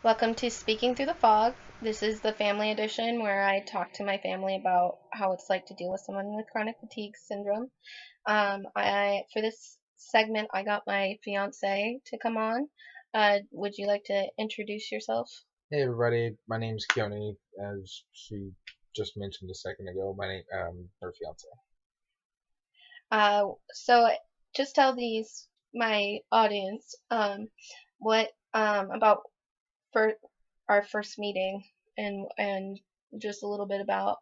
Welcome to Speaking Through the Fog. This is the family edition where I talk to my family about how it's like to deal with someone with chronic fatigue syndrome. I for this segment I got my fiance to come on. Would you like to introduce yourself? Hey everybody, my name's Keone. As she just mentioned a second ago, my name, her fiance. So just tell these my audience what about for our first meeting and just a little bit about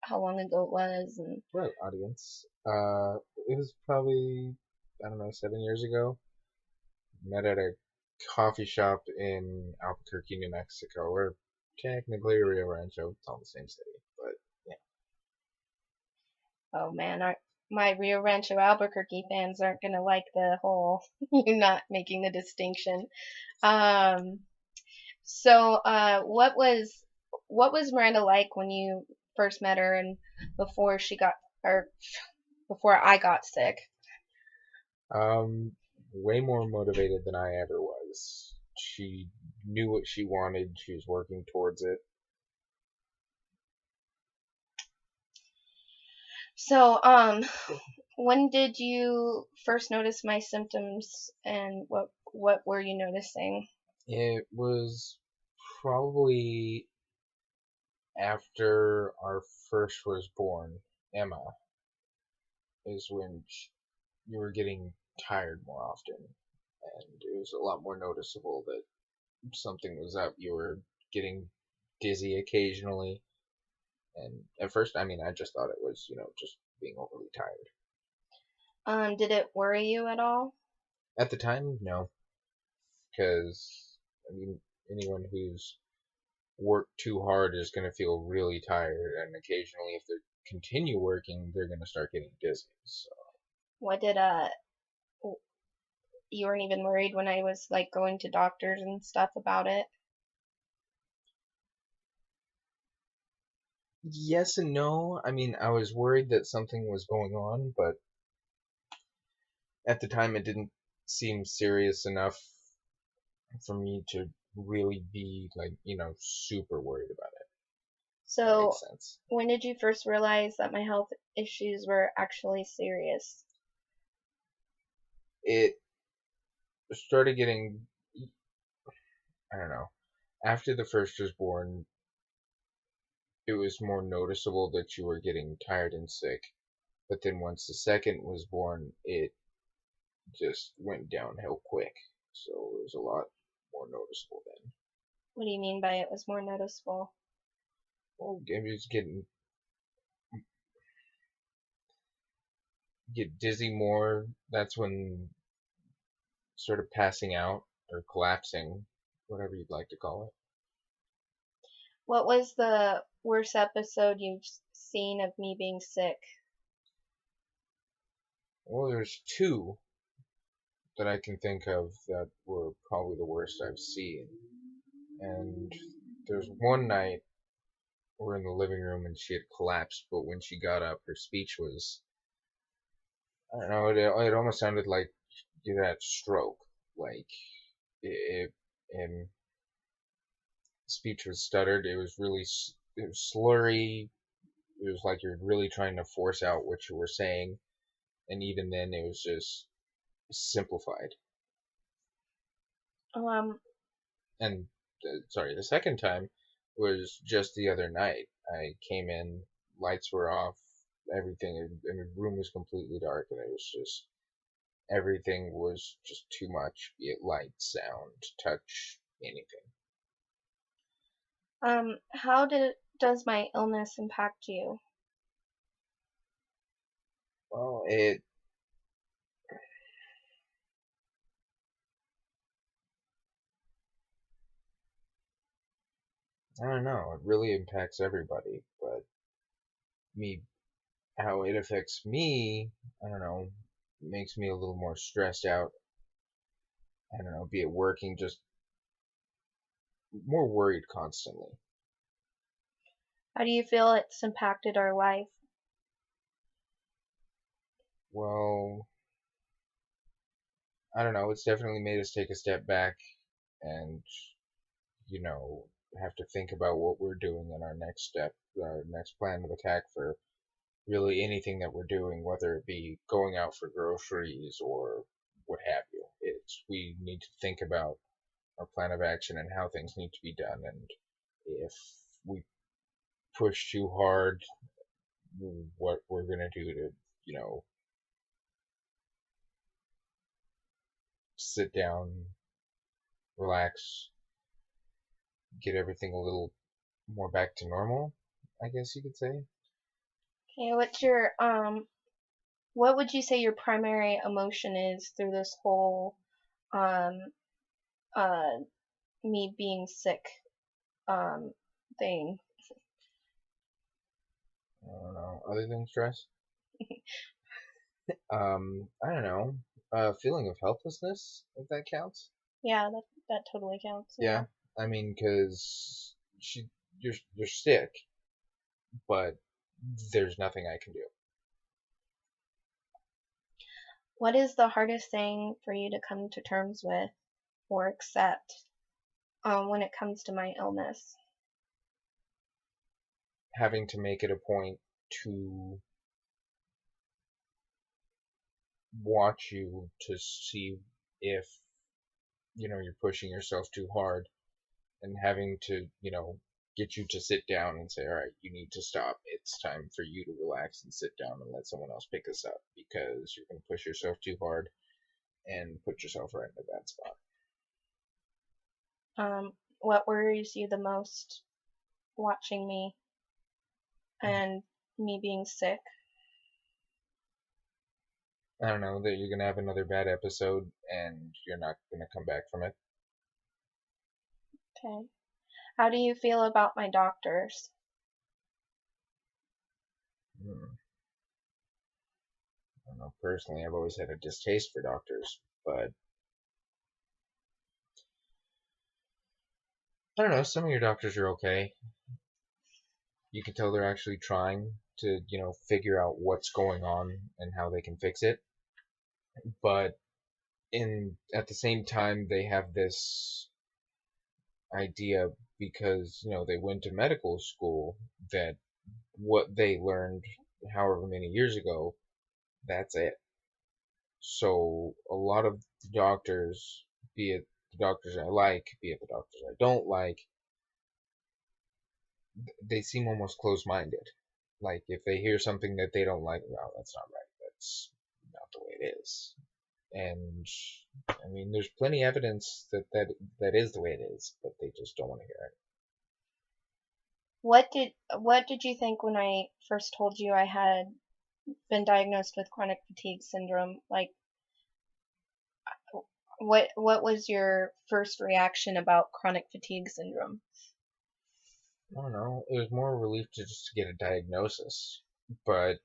how long ago it was and Right, audience. It was probably, I don't know, 7 years ago. Met at a coffee shop in Albuquerque, New Mexico. We're technically Rio Rancho, it's all the same city, but yeah. oh man, my Rio Rancho Albuquerque fans aren't gonna like the whole you not making the distinction. Um, what was Miranda like when you first met her and before she got or before I got sick? Um, Way more motivated than I ever was. She knew what she wanted, she was working towards it. So, when did you first notice my symptoms and what were you noticing? It was probably after our first was born, Emma, is when you were getting tired more often, and it was a lot more noticeable that something was up. You were getting dizzy occasionally, and at first, I mean, I just thought it was, just being overly tired. Did it worry you at all? At the time, no, because I mean, anyone who's worked too hard is going to feel really tired, and occasionally, if they continue working, they're going to start getting dizzy. So What did you weren't even worried when I was like going to doctors and stuff about it? yes and no. I mean, I was worried that something was going on, but at the time it didn't seem serious enough for me to really be like, super worried about it. If that So, makes sense. when did you first realize that my health issues were actually serious? It started getting, I don't know, after the first was born, it was more noticeable that you were getting tired and sick. But then once the second was born, it just went downhill quick. So it was a lot more noticeable then. What do you mean by it was more noticeable? Well, it was getting get dizzy more. That's when sort of passing out or collapsing, whatever you'd like to call it. What was the worst episode you've seen of me being sick? Well, there's two that I can think of that were probably the worst I've seen. And there's one night we're in the living room and she had collapsed, but when she got up, her speech was, I don't know, it almost sounded like you had stroke. Like, it, and speech was stuttered. It was really, it was slurry. It was like you're really trying to force out what you were saying, and even then, it was just simplified. Um, And sorry, the second time was just the other night. I came in, lights were off, everything, and the room was completely dark, and it was just everything was just too much. Be it light, sound, touch, anything. how does my illness impact you? Well, I don't know. It really impacts everybody, but me, how it affects me, I don't know, makes me a little more stressed out. I don't know, be it working, just more worried constantly. How do you feel it's impacted our life? Well, I don't know. It's definitely made us take a step back and you know, have to think about what we're doing in our next step, our next plan of attack for really anything that we're doing, whether it be going out for groceries or what have you. It's we need to think about our plan of action and how things need to be done. And if we push too hard, what we're gonna do to, you know, sit down, relax, get everything a little more back to normal, I guess you could say. Okay, what's your what would you say your primary emotion is through this whole um uh me being sick um thing? I don't know. Other than stress, I don't know. Feeling of helplessness, if that counts. Yeah, that totally counts. Yeah, Yeah. I mean, cause you're sick, but there's nothing I can do. What is the hardest thing for you to come to terms with or accept when it comes to my illness? Having to make it a point to watch you to see if you're pushing yourself too hard, and having to get you to sit down and say, all right, you need to stop. It's time for you to relax and sit down and let someone else pick this up because you're going to push yourself too hard and put yourself right in a bad spot. What worries you the most watching me and me being sick? I don't know that you're going to have another bad episode and you're not going to come back from it. Okay. How do you feel about my doctors? Hmm. I don't know. Personally, I've always had a distaste for doctors, but I don't know. Some of your doctors are okay. You can tell they're actually trying to, figure out what's going on and how they can fix it. But in at the same time, they have this idea because, they went to medical school that what they learned however many years ago, that's it. So a lot of the doctors, be it the doctors I like, be it the doctors I don't like, they seem almost closed-minded. Like if they hear something that they don't like, well, that's not right. That's not the way it is. And I mean, there's plenty of evidence that is the way it is, but they just don't want to hear it. What did you think when I first told you I had been diagnosed with chronic fatigue syndrome? Like what was your first reaction about chronic fatigue syndrome? I don't know. It was more a relief to just get a diagnosis, but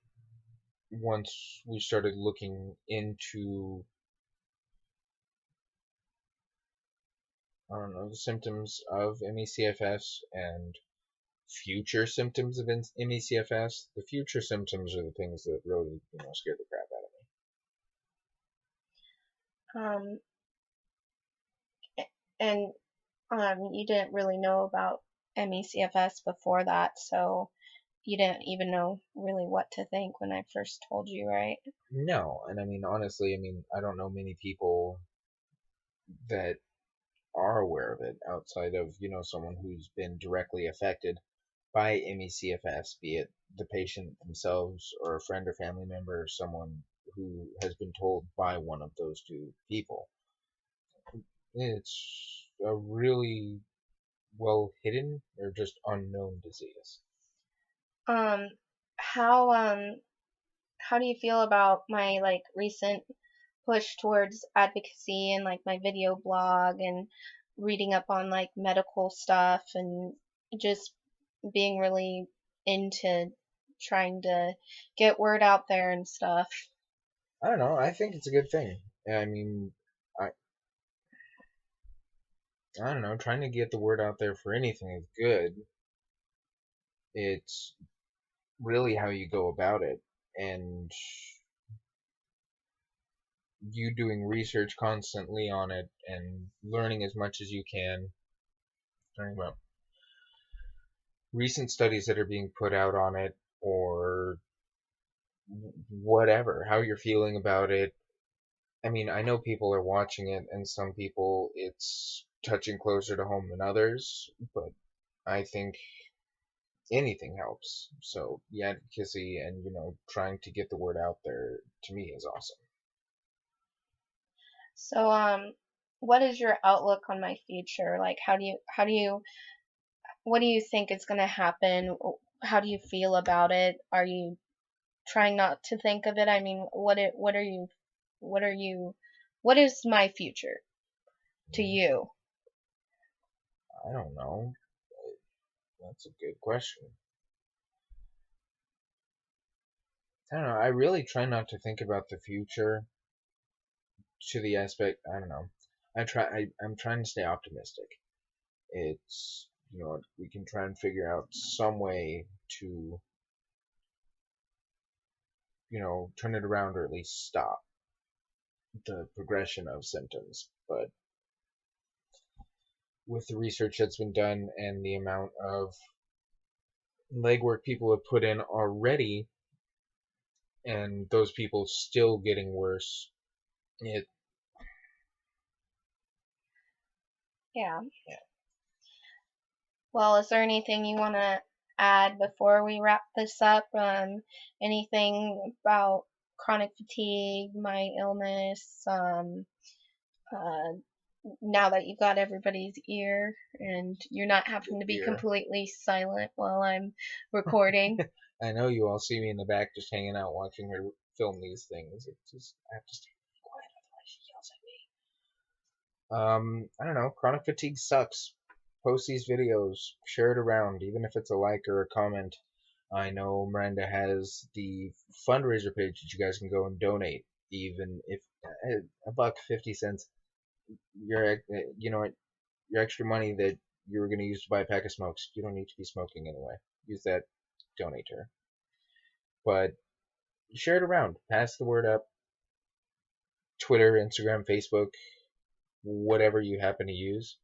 once we started looking into, I don't know, the symptoms of ME/CFS and future symptoms of ME/CFS, the future symptoms are the things that really, scare the crap out of Um, and you didn't really know about ME/CFS before that, so you didn't even know really what to think when I first told you, right? me. No, and I mean, honestly, I don't know many people that are aware of it outside of, someone who's been directly affected by ME/CFS, be it the patient themselves or a friend or family member or someone who has been told by one of those two people. It's a really well hidden or just unknown disease. Um, how how do you feel about my like recent push towards advocacy and like my video blog and reading up on like medical stuff and just being really into trying to get word out there and stuff? I don't know. I think it's a good thing. I mean, I I don't know. Trying to get the word out there for anything is good. It's really how you go about it, and you doing research constantly on it and learning as much as you can. learning about recent studies that are being put out on it, or whatever, how you're feeling about it. I mean, I know people are watching it, and some people it's touching closer to home than others, but I think anything helps. So the advocacy and trying to get the word out there to me is awesome. So, what is your outlook on my future? Like, what do you think is going to happen? How do you feel about it? Are you trying not to think of it? I mean, what are you, what is my future to you? I don't know. That's a good question. I don't know. I really try not to think about the future to the aspect. I don't know. I'm trying to stay optimistic. It's we can try and figure out some way to turn it around or at least stop the progression of symptoms. But with the research that's been done and the amount of legwork people have put in already, and those people still getting worse, it Yeah. yeah. Well, is there anything you want to add before we wrap this up? Anything about chronic fatigue, my illness, uh, now that you've got everybody's ear and you're not having to be Ear. completely silent while I'm recording. I know you all see me in the back just hanging out watching her film these things. It's just I have to stay quiet, otherwise she yells at me. I don't know. Chronic fatigue sucks. Post these videos, share it around, even if it's a like or a comment. I know Miranda has the fundraiser page that you guys can go and donate, even if a buck 50 cents. Your your extra money that you were going to use to buy a pack of smokes. You don't need to be smoking anyway. Use that, donate to her. But share it around, pass the word up. Twitter, Instagram, Facebook, whatever you happen to use,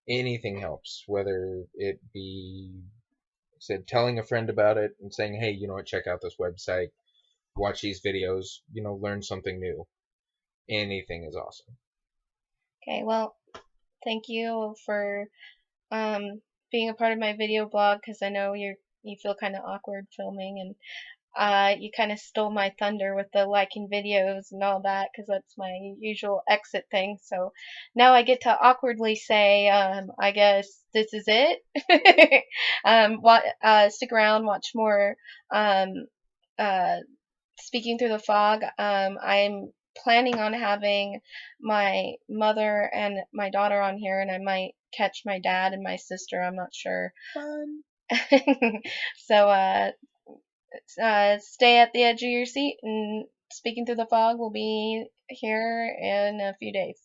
anything helps. Whether it be said telling a friend about it and saying, hey, you know what, check out this website, watch these videos, learn something new. Anything is awesome. Okay, well, thank you for um, being a part of my video blog because I know you feel kind of awkward filming and you kind of stole my thunder with the liking videos and all that because that's my usual exit thing. So now I get to awkwardly say, I guess this is it. Stick around, watch more. Uh, Speaking through the fog. I'm planning on having my mother and my daughter on here, and I might catch my dad and my sister. I'm not sure. Fun. So, stay at the edge of your seat, and Speaking Through the Fog will be here in a few days.